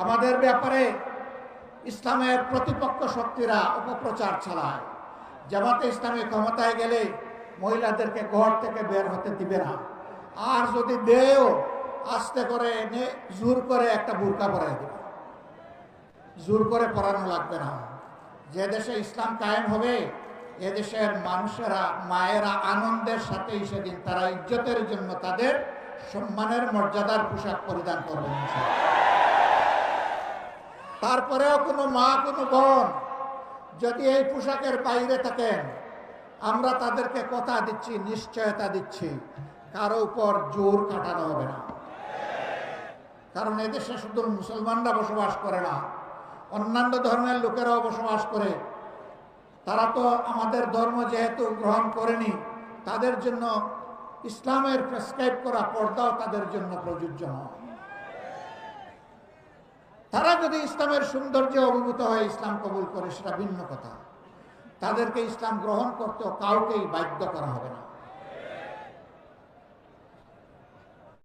আমাদের ব্যাপারে ইসলামের প্রতিপক্ষ শক্তিরা অপপ্রচার চালায়। জামাতে ইসলামী ক্ষমতায় গেলে মহিলাদেরকে ঘর থেকে বের হতে দিবে না, আর যদি দেও আস্তে করে এনে জোর করে একটা বুরকা পরাই দেবে। জোর করে পরানো লাগবে না। যে দেশে ইসলাম কায়েম হবে এদেশের মানুষেরা, মায়েরা আনন্দের সাথে সেদিন তারা ইজ্জতের জন্য তাদের সম্মানের মর্যাদার পোশাক পরিধান করবেন। তারপরেও কোনো মা, কোনো বোন যদি এই পোশাকের বাইরে থাকেন, আমরা তাদেরকে কথা দিচ্ছি, নিশ্চয়তা দিচ্ছি, কারো উপর জোর কাটানো হবে না। কারণ এদেশে শুধু মুসলমানরা বসবাস করে না, অন্যান্য ধর্মের লোকেরাও বসবাস করে। তারা তো আমাদের ধর্ম যেহেতু গ্রহণ করেনি, তাদের জন্য ইসলামের প্রেসক্রাইব করা পর্দাও তাদের জন্য প্রযোজ্য নয়। তারা যদি ইসলামের সৌন্দর্যে অভিভূত হয়ে ইসলাম কবুল করে সেটা ভিন্ন কথা। তাদেরকে ইসলাম গ্রহণ করতেও কাউকেই বাধ্য করা হবে না।